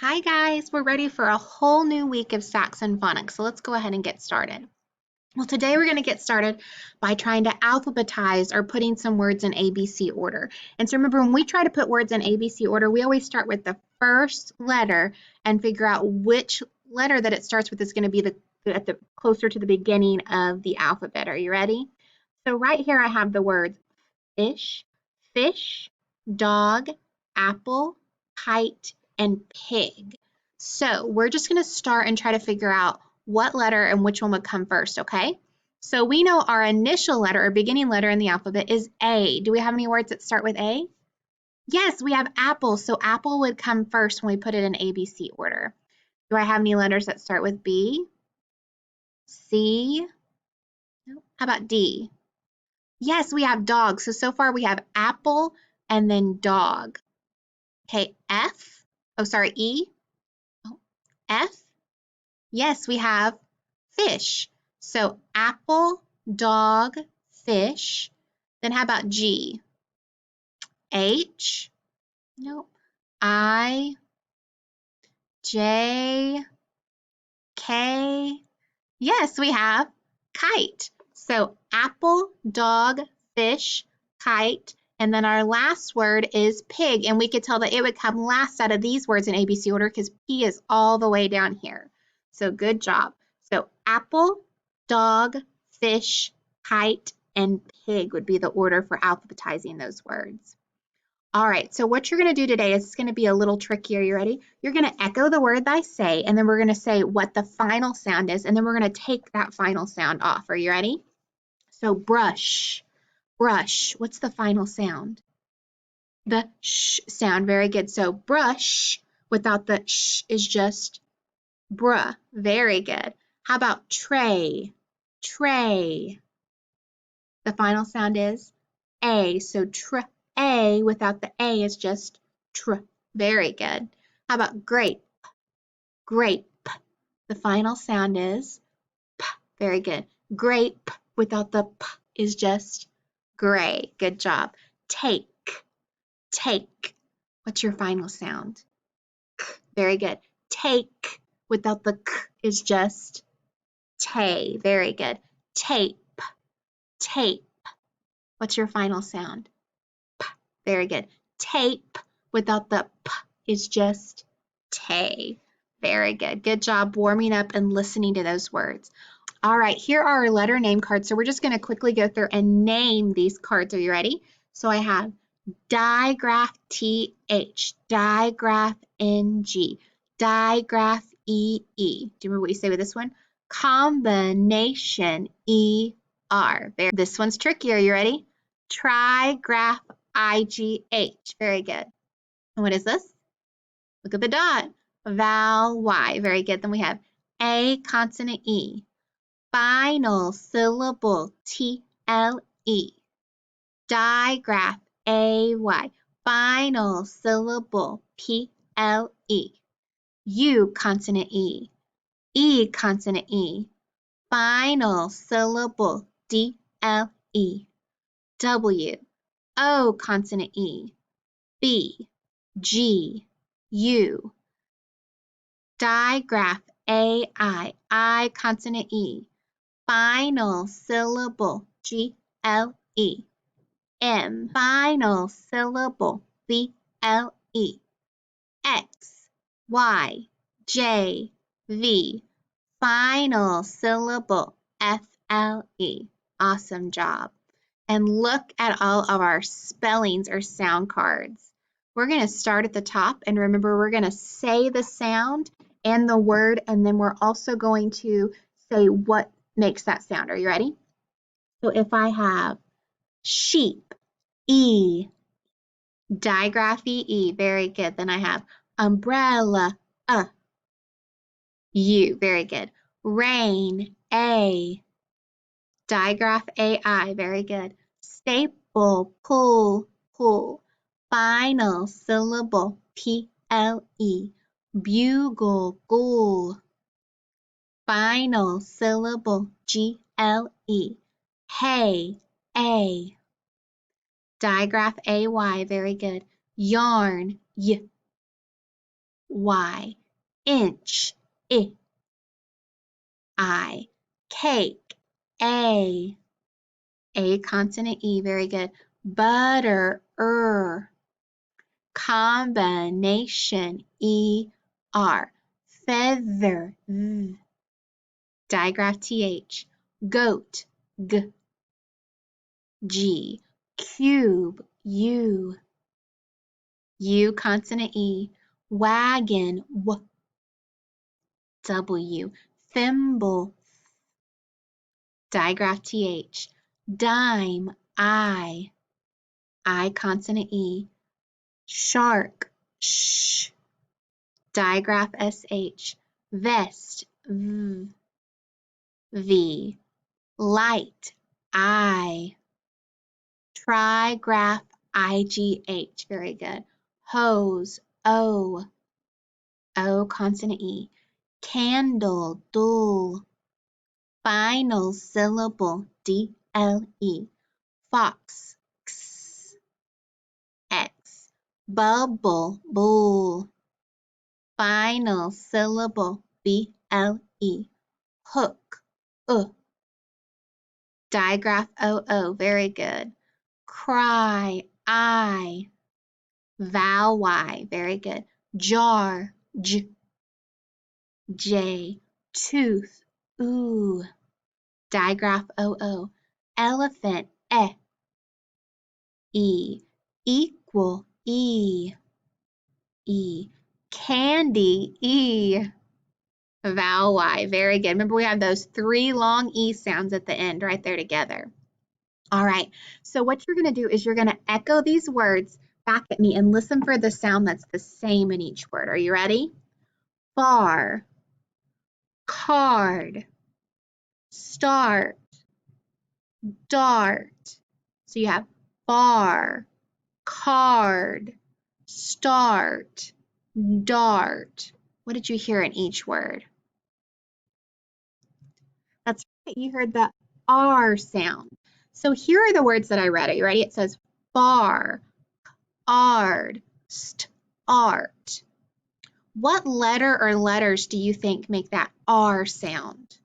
Hi guys, we're ready for a whole new week of Saxon phonics, so let's go ahead and get started. Well, today we're going to get started by trying to alphabetize or putting some words in ABC order. And so remember, when we try to put words in ABC order, we always start with the first letter and figure out which letter that it starts with is going to be the closer to the beginning of the alphabet. Are you ready? So right here I have the words fish, dog, apple, kite, and pig. So we're just going to start and try to figure out what letter and which one would come first, okay? So we know our initial letter or beginning letter in the alphabet is A. Do we have any words that start with A? Yes, we have apple, so apple would come first when we put it in ABC order. Do I have any letters that start with B? C? No. How about D? Yes, we have dog. So far we have apple and then dog. Okay, F. Oh, sorry, E. Oh, F. Yes, we have fish. So apple, dog, fish. Then how about G? H. Nope. I, J, K. Yes, we have kite. So apple, dog, fish, kite, and then our last word is pig. And we could tell that it would come last out of these words in ABC order because P is all the way down here. So good job. So apple, dog, fish, kite, and pig would be the order for alphabetizing those words. All right, so what you're going to do today is going to be a little trickier. You ready? You're going to echo the word I say, and then we're going to say what the final sound is, and then we're going to take that final sound off. Are you ready? So brush, brush. What's the final sound? The sh sound. Very good. So brush without the sh is just bruh. Very good. How about tray? Tray. The final sound is A. So A without the A is just tr. Very good. How about grape? Grape. The final sound is P. Very good. Grape without the P is just gray. Good job. Take. Take. What's your final sound? K. Very good. Take without the K is just tay. Very good. Tape. Tape. What's your final sound? P. Very good. Tape without the P is just tay. Very good. Good job warming up and listening to those words. All right, here are our letter name cards. So we're just going to quickly go through and name these cards. Are you ready? So I have digraph TH, digraph NG, digraph EE. Do you remember what you say with this one? Combination ER. This one's tricky. Are you ready? Trigraph IGH. Very good. And what is this? Look at the dot. Vowel Y. Very good. Then we have A consonant E. Final syllable TLE. Digraph AY. Final syllable PLE. U consonant E. E consonant E. Final syllable DLE. W. O consonant E. B. G. U. Digraph AI. I consonant E. Final syllable GLE. M. Final syllable BLE. X. Y. J. V. Final syllable FLE. Awesome job. And look at all of our spellings or sound cards. We're going to start at the top, and remember, we're going to say the sound and the word, and then we're also going to say what makes that sound. Are you ready? So if I have sheep, E, digraph EE, very good. Then I have umbrella, U, very good. Rain, A, digraph AI, very good. Staple, pull. Final syllable, PLE. Bugle, ghoul. Final syllable, GLE. Hay, A. Digraph AY, very good. Yarn, Y. Y, inch, I, cake, A consonant E, very good. Butter, combination, feather, digraph TH, goat, G, cube, U consonant E, wagon, W, thimble, digraph TH, dime, I consonant E, shark, digraph SH, vest, V, light, I, trigraph IGH, very good, hose, O consonant E, candle, dull, final syllable, DLE, fox, X, bubble, bull, final syllable, BLE, hook, digraph OO, very good, cry, I, vowel Y, very good, jar, J, tooth, oo, digraph OO, elephant, equal, E, candy, vowel Y, very good. Remember we have those 3 long E sounds at the end right there together. All right, so what you're going to do is you're going to echo these words back at me and listen for the sound that's the same in each word. Are you ready? Bar, card, start, dart. So you have bar, card, start, dart. What did you hear in each word? That's right, you heard the R sound. So here are the words that I read. Are you ready? It says bar, ard, art. What letter or letters do you think make that R sound?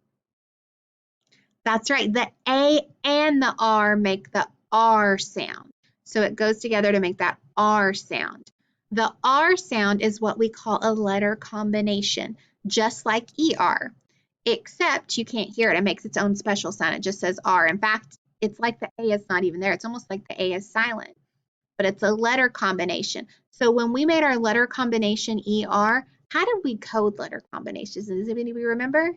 That's right, the A and the R make the R sound. So it goes together to make that R sound. The R sound is what we call a letter combination, just like ER, except you can't hear it. It makes its own special sound. It just says R. In fact, it's like the A is not even there. It's almost like the A is silent, but it's a letter combination. So when we made our letter combination ER, how did we code letter combinations? Does anybody remember?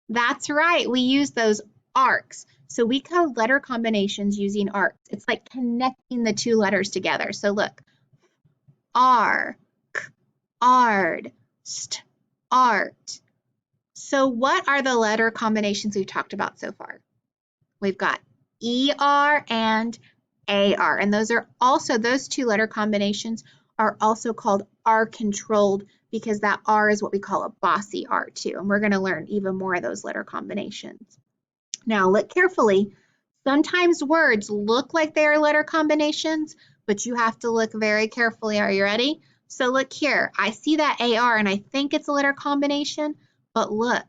That's right, we use those arcs. So we code letter combinations using arcs. It's like connecting the 2 letters together. So look, R, K, ard, st, art. So what are the letter combinations we've talked about so far? We've got ER and AR, and those 2 letter combinations are also called R controlled because that R is what we call a bossy R too, and we're going to learn even more of those letter combinations. Now look carefully. Sometimes words look like they are letter combinations, but you have to look very carefully. Are you ready? So look here. I see that AR and I think it's a letter combination, but look,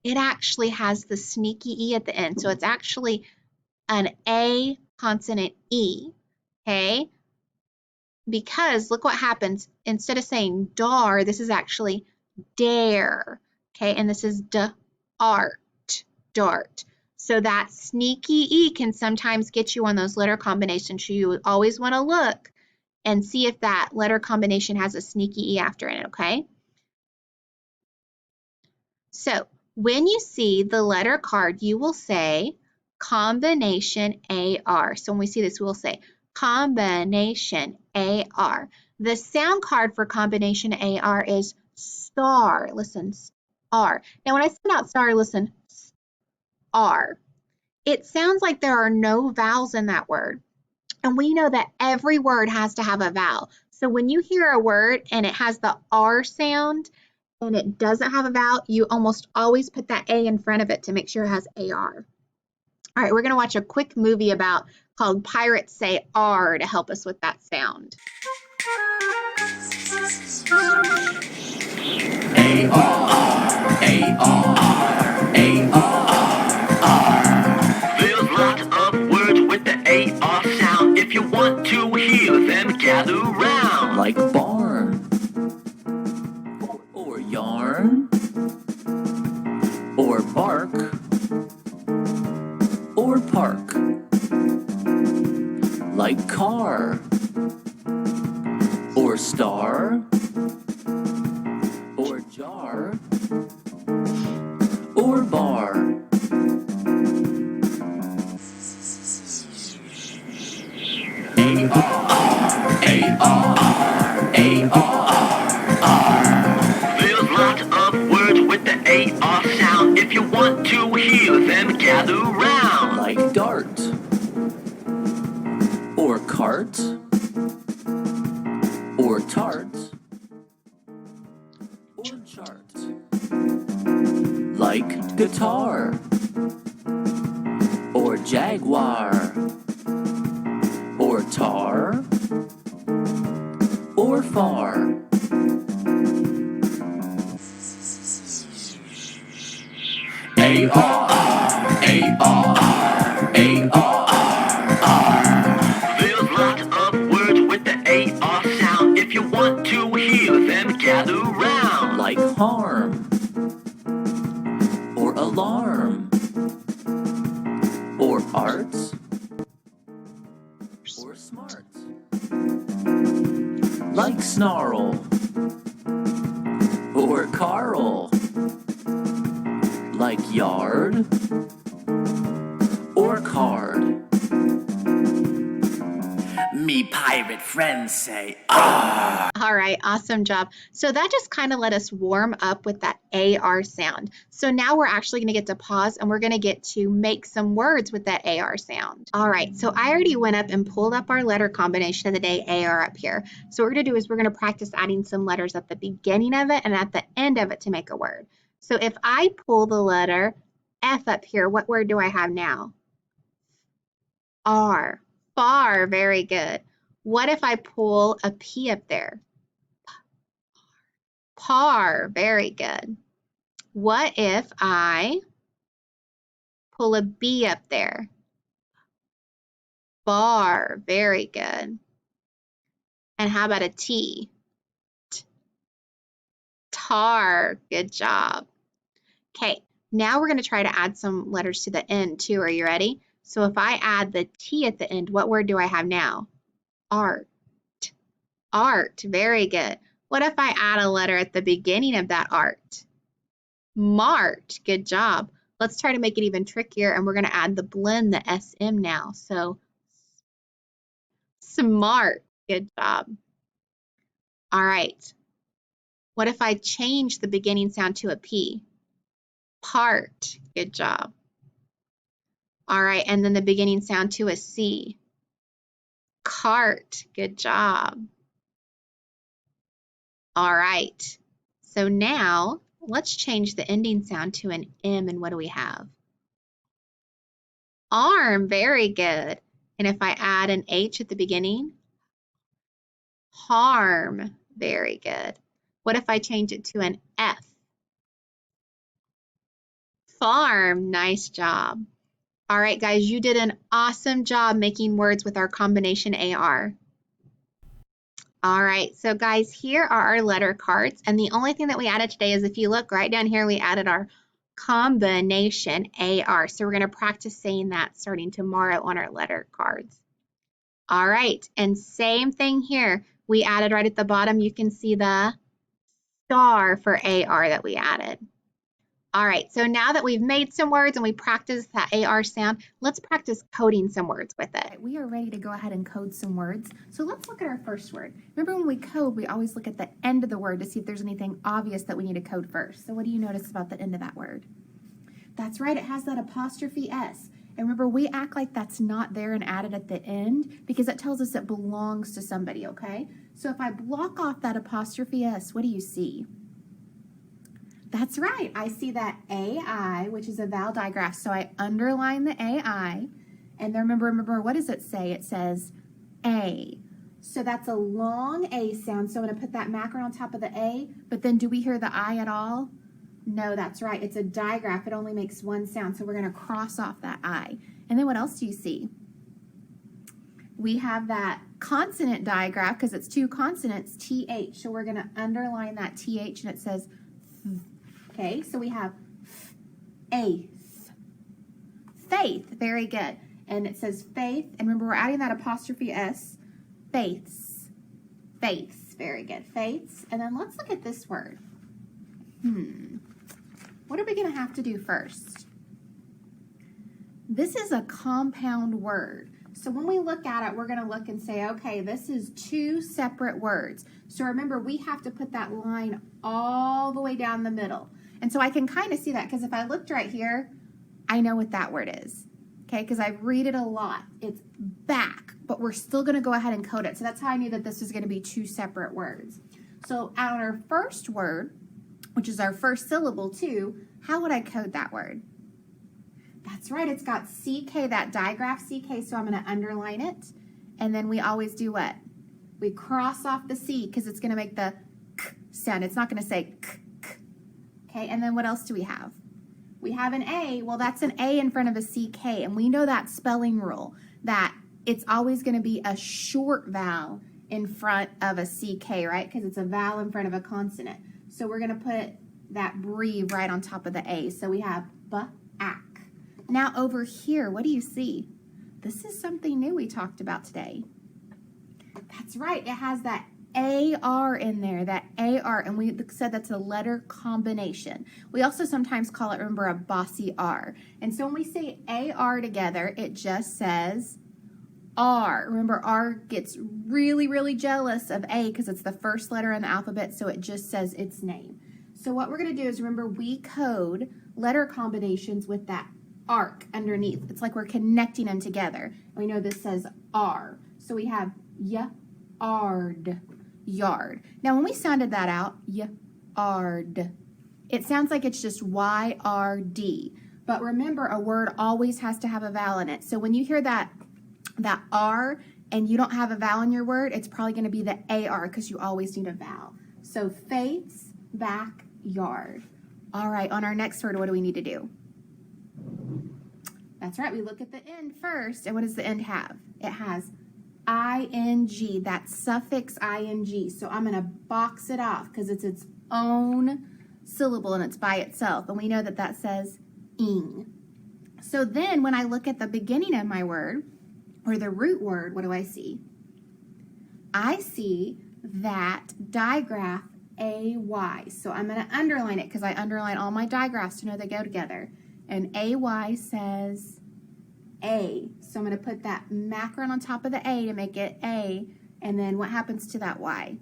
it actually has the sneaky E at the end. So it's actually an A consonant E, okay? Because look what happens. Instead of saying dar, this is actually dare, okay? And this is dart. So that sneaky E can sometimes get you on those letter combinations. So you always want to look and see if that letter combination has a sneaky E after it, okay? So when you see the letter card, you will say combination AR. So when we see this, we'll say combination AR. The sound card for combination AR is star. Listen, R. Now when I spell out star, listen, R. It sounds like there are no vowels in that word. And we know that every word has to have a vowel. So when you hear a word and it has the R sound and it doesn't have a vowel, you almost always put that A in front of it to make sure it has AR. All right, we're going to watch a quick movie called Pirates Say R to help us with that sound. like barn, or yarn, or bark, or park, like car, or star, or jar, or bar. There's lots of words with the A-R sound. If you want to hear them, gather round. Like dart, or cart, or tart, or chart. Like guitar, or jaguar, or tar, or far. There's lots of words with the A-R sound. If you want to hear them, gather round. Like harm, or alarm, or art, or smart. Like snarl, or Carl, like yard, or card. Me pirate friends say, ah! All right, awesome job. So that just kind of let us warm up with that AR sound. So now we're actually going to get to pause and we're going to get to make some words with that AR sound. All right, so I already went up and pulled up our letter combination of the day AR up here. So what we're going to do is we're going to practice adding some letters at the beginning of it and at the end of it to make a word. So if I pull the letter F up here, what word do I have now? R. Far, very good. What if I pull a P up there? Par, very good. What if I pull a B up there? Bar, very good. And how about a T? Tar, good job. Okay, now we're going to try to add some letters to the end too. Are you ready? So if I add the T at the end, what word do I have now? Art. Art, very good. What if I add a letter at the beginning of that art? Mart, good job. Let's try to make it even trickier, and we're going to add the blend, the SM now. So smart, good job. All right. What if I change the beginning sound to a P? Part, good job. All right, and then the beginning sound to a C. Cart, good job. All right, so now let's change the ending sound to an M, and what do we have? Arm, very good. And if I add an H at the beginning? Harm, very good. What if I change it to an F? Farm, nice job. All right, guys, you did an awesome job making words with our combination AR. All right, so guys, here are our letter cards, and the only thing that we added today is if you look right down here, we added our combination AR. So we're going to practice saying that starting tomorrow on our letter cards. All right, and same thing here. We added right at the bottom, you can see the star for AR that we added. All right, so now that we've made some words and we practiced that AR sound, let's practice coding some words with it. We are ready to go ahead and code some words. So let's look at our first word. Remember when we code, we always look at the end of the word to see if there's anything obvious that we need to code first. So what do you notice about the end of that word? That's right, it has that apostrophe S. And remember, we act like that's not there and add it at the end because that tells us it belongs to somebody, okay? So if I block off that apostrophe S, what do you see? That's right, I see that AI, which is a vowel digraph. So I underline the AI, and then remember, what does it say? It says A. So that's a long A sound, so I'm gonna put that macron on top of the A, but then do we hear the I at all? No, that's right, it's a digraph, it only makes one sound, so we're gonna cross off that I. And then what else do you see? we have that consonant digraph because it's two consonants, TH. So we're going to underline that TH and it says, okay, so we have eighth. Faith, very good. And it says faith, and remember we're adding that apostrophe S, faiths. Faiths, very good, faiths. And then let's look at this word. What are we going to have to do first? This is a compound word. So when we look at it, we're going to look and say, okay, this is two separate words. So remember, we have to put that line all the way down the middle. And so I can kind of see that because if I looked right here, I know what that word is. Okay, because I read it a lot. It's back, but we're still going to go ahead and code it. So that's how I knew that this was going to be two separate words. So on our first word, which is our first syllable too, how would I code that word? That's right, it's got CK, that digraph CK, so I'm going to underline it. And then we always do what? We cross off the C because it's going to make the K sound. It's not going to say K, K. Okay, and then what else do we have? We have an A. Well, that's an A in front of a CK, and we know that spelling rule, that it's always going to be a short vowel in front of a CK, right? Because it's a vowel in front of a consonant. So we're going to put that bree right on top of the A. So we have B-ack. Now over here, what do you see? This is something new we talked about today. That's right. It has that AR in there, that AR, and we said that's a letter combination. We also sometimes call it, remember, a bossy R. And so when we say AR together, it just says R. Remember, R gets really, really jealous of A because it's the first letter in the alphabet, so it just says its name. So what we're going to do is, remember, we code letter combinations with that arc underneath. It's like we're connecting them together. We know this says R. So we have yard. Yard. Now when we sounded that out, yard, it sounds like it's just Y-R-D. But remember, a word always has to have a vowel in it. So when you hear that R and you don't have a vowel in your word, it's probably going to be the AR because you always need a vowel. So faith's backyard. All right, on our next word, what do we need to do? That's right, we look at the end first. And what does the end have? It has ing, that suffix ing. So I'm going to box it off because it's its own syllable and it's by itself. And we know that that says ing. So then when I look at the beginning of my word, or the root word, what do I see? I see that digraph AY. So I'm going to underline it because I underline all my digraphs to know they go together. And AY says A. So I'm going to put that macaron on top of the A to make it A. And then what happens to that Y?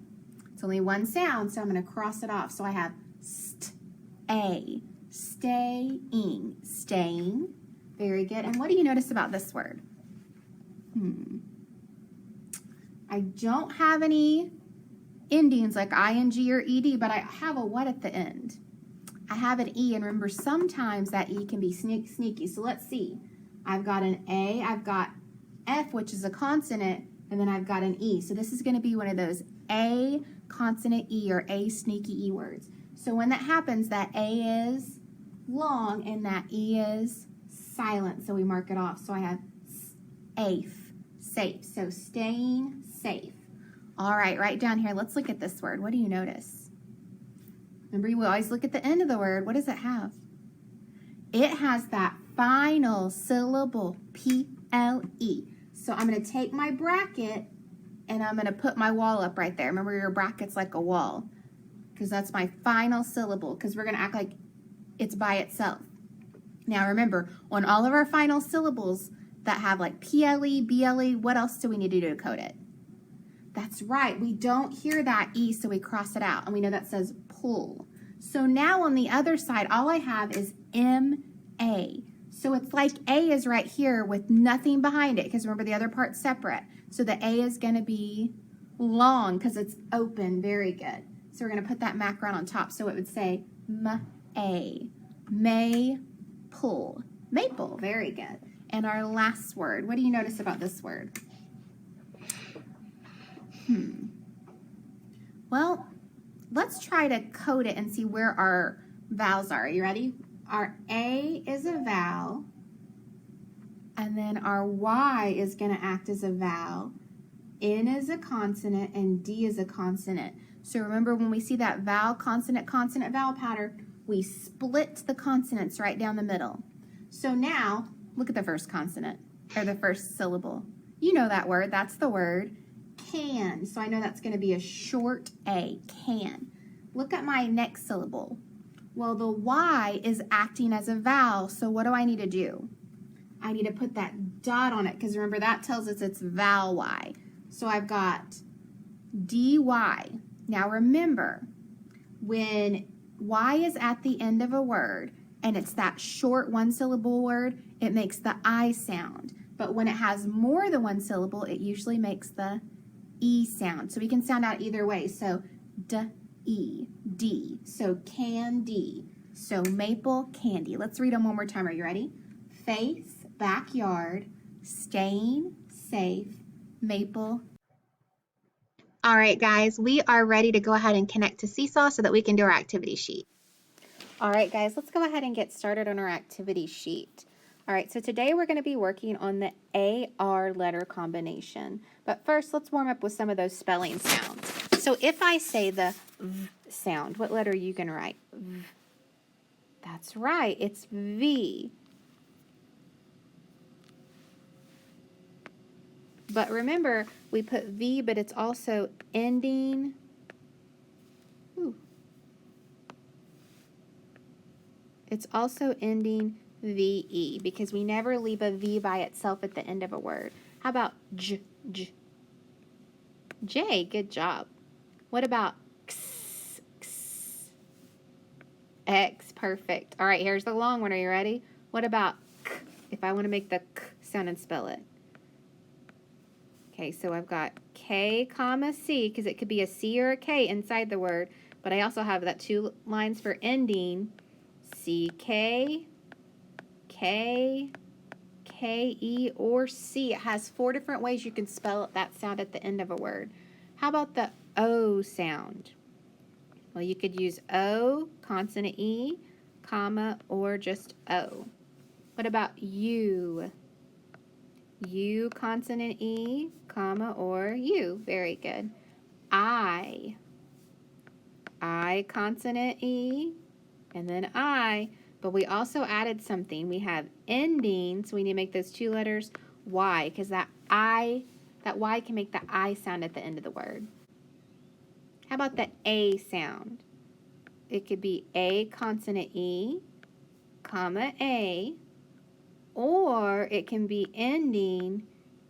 It's only one sound, so I'm going to cross it off. So I have st-a, staying, staying. Very good. And what do you notice about this word? I don't have any endings like ing or ed, but I have a what at the end? I have an E, and remember, sometimes that E can be sneaky. So let's see. I've got an A, I've got F, which is a consonant, and then I've got an E. So this is going to be one of those A consonant E or A sneaky E words. So when that happens, that A is long and that E is silent. So we mark it off. So I have safe, safe. So staying safe. All right, right down here, let's look at this word. What do you notice? Remember, we always look at the end of the word. What does it have? It has that final syllable, P-L-E. So I'm going to take my bracket and I'm going to put my wall up right there. Remember, your bracket's like a wall because that's my final syllable because we're going to act like it's by itself. Now remember, on all of our final syllables that have like P-L-E, B-L-E, what else do we need to do to code it? That's right, we don't hear that E, so we cross it out, and we know that says pull. So now on the other side, all I have is M-A. So it's like A is right here with nothing behind it, because remember the other part's separate. So the A is going to be long because it's open. Very good. So we're going to put that macaron on top, so it would say M-A. May pull. Maple. Very good. And our last word, what do you notice about this word? Well, let's try to code it and see where our vowels are. Are you ready? Our A is a vowel. And then our Y is going to act as a vowel. N is a consonant and D is a consonant. So remember when we see that vowel, consonant, consonant, vowel pattern, we split the consonants right down the middle. So now, look at the first consonant, or the first syllable. You know that word, that's the word can. So I know that's going to be a short A, can. Look at my next syllable. Well, the Y is acting as a vowel, so what do I need to do? I need to put that dot on it, because remember that tells us it's vowel Y. So I've got dy. Now remember, when Y is at the end of a word and it's that short one-syllable word, it makes the I sound. But when it has more than one syllable, it usually makes the E sound. So we can sound out either way. So D-E, D. So candy. So maple candy. Let's read them one more time. Are you ready? Face, backyard, stain, safe, maple. All right, guys, we are ready to go ahead and connect to Seesaw so that we can do our activity sheet. All right, guys, let's go ahead and get started on our activity sheet. All right, so today we're going to be working on the AR letter combination. But first, let's warm up with some of those spelling sounds. So if I say the V sound, what letter are you going to write? V. That's right, it's V. But remember, we put V, but it's also ending. It's also ending VE because we never leave a V by itself at the end of a word. How about J? J, good job. What about X? X, perfect. All right, here's the long one. Are you ready? What about K? If I want to make the K sound and spell it. Okay, so I've got K, comma, C, because it could be a C or a K inside the word, but I also have that 2 lines for ending. C-K, K, K-E, or C. It has 4 different ways you can spell that sound at the end of a word. How about the O sound? Well, you could use O, consonant E, comma, or just O. What about U? U, consonant E, comma, or U. Very good. I, consonant E, and then I. But we also added something. We have ending, so we need to make those 2 letters Y, because that Y can make the I sound at the end of the word. How about the A sound? It could be A, consonant E, comma, A, or it can be ending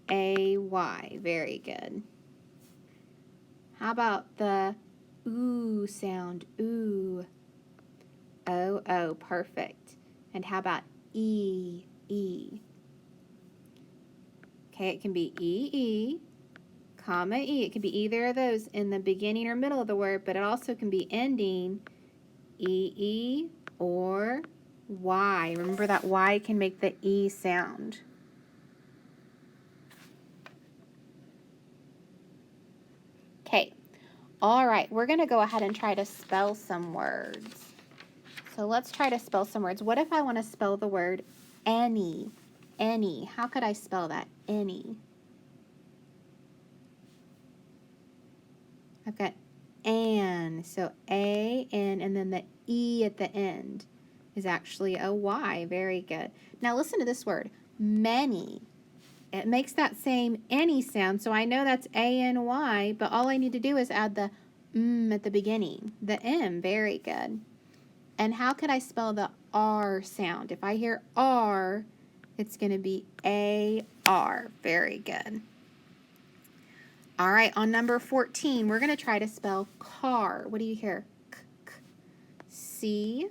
AY. Very good. How about the OO sound? OO. O-O, perfect. And how about E, E? Okay, it can be E-E, comma E. It can be either of those in the beginning or middle of the word, but it also can be ending E-E or Y. Remember that Y can make the E sound. Okay, all right, we're going to go ahead and try to spell some words. So let's try to spell some words. What if I want to spell the word any? Any. How could I spell that? Any. I've got an. So A-N, and then the E at the end is actually a Y. Very good. Now listen to this word. Many. It makes that same any sound, so I know that's A-N-Y, but all I need to do is add the at the beginning. The M. Very good. And how could I spell the R sound? If I hear R, it's going to be A-R. Very good. All right, on number 14, we're going to try to spell car. What do you hear? K, K. C.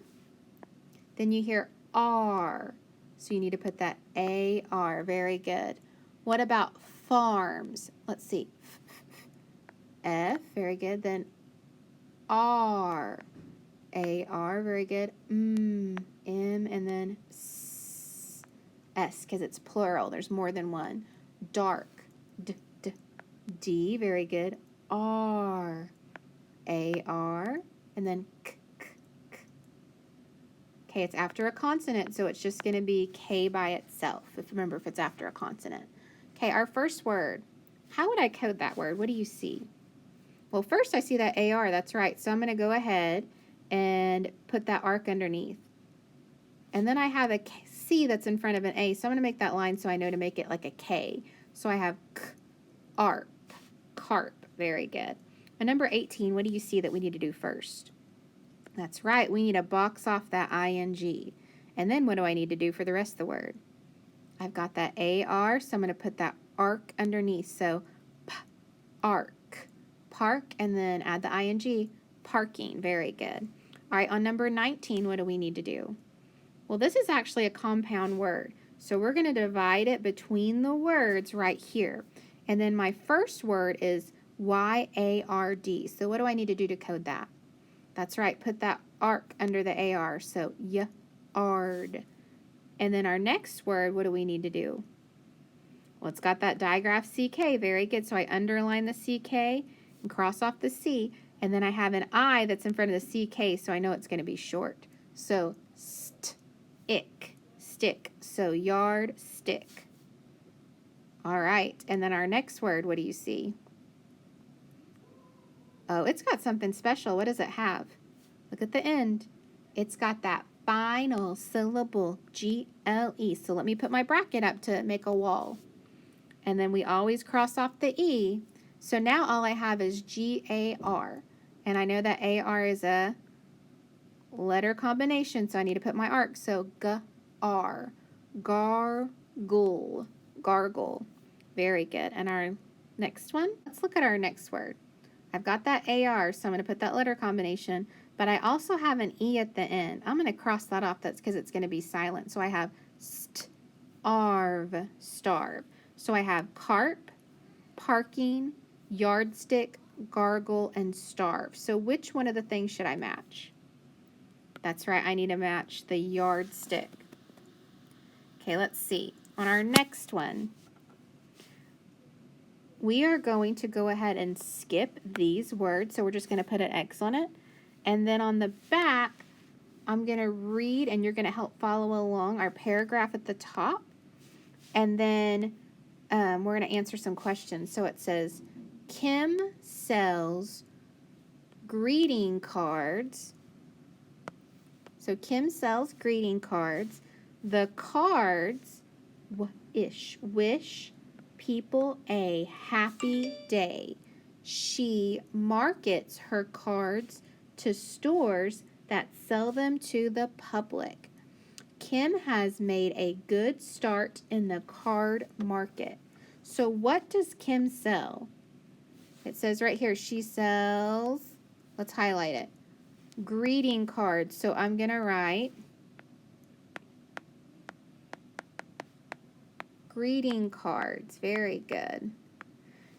Then you hear R. So you need to put that A-R. Very good. What about farms? Let's see. F. Very good. Then R. A-R, very good. M, and then S, because it's plural. There's more than one. Dark, D, very good. R, A-R, and then K, Okay, it's after a consonant, so it's just going to be K by itself. Remember, if it's after a consonant. Okay, our first word. How would I code that word? What do you see? Well, first I see that AR, that's right. So I'm going to go ahead and put that arc underneath. And then I have a C that's in front of an A, so I'm going to make that line so I know to make it like a K. So I have K, ARP, carp. Very good. And number 18, what do you see that we need to do first? That's right, we need to box off that ing. And then what do I need to do for the rest of the word? I've got that AR, so I'm going to put that arc underneath. So p, arc, park, and then add the ing, parking. Very good. All right, on number 19, what do we need to do? Well, this is actually a compound word. So we're going to divide it between the words right here. And then my first word is Y-A-R-D. So what do I need to do to code that? That's right, put that arc under the AR, so yard. And then our next word, what do we need to do? Well, it's got that digraph CK, very good. So I underline the CK and cross off the C, and then I have an I that's in front of the CK, so I know it's going to be short. So stick, so yard, stick. All right, and then our next word, what do you see? Oh, it's got something special. What does it have? Look at the end. It's got that final syllable, G-L-E. So let me put my bracket up to make a wall. And then we always cross off the E. So now all I have is G-A-R. And I know that A-R is a letter combination, so I need to put my arc. So G-R, gargle, gargle. Very good. And our next one, let's look at our next word. I've got that AR, so I'm going to put that letter combination, but I also have an E at the end. I'm going to cross that off. That's because it's going to be silent. So I have starve, starve. So I have carp, parking, yardstick, gargle, and starve. So which one of the things should I match? That's right, I need to match the yardstick. Okay, let's see. On our next one, we are going to go ahead and skip these words. So we're just going to put an X on it. And then on the back, I'm going to read, and you're going to help follow along our paragraph at the top. And then we're going to answer some questions. So it says, Kim sells greeting cards. So Kim sells greeting cards. The cards wish people a happy day. She markets her cards to stores that sell them to the public. Kim has made a good start in the card market. So what does Kim sell? It says right here, she sells, let's highlight it, greeting cards. So I'm going to write greeting cards. Very good. It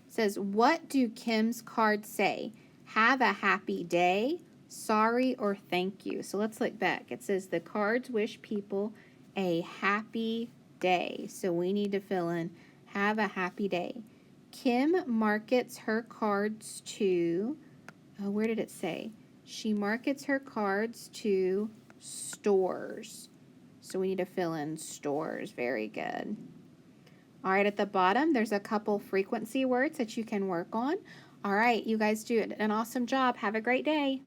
says, what do Kim's cards say? Have a happy day, sorry, or thank you. So let's look back. It says the cards wish people a happy day. So we need to fill in have a happy day. Kim markets her cards to, where did it say? She markets her cards to stores. So we need to fill in stores. Very good. All right, at the bottom, there's a couple frequency words that you can work on. All right, you guys do an awesome job. Have a great day.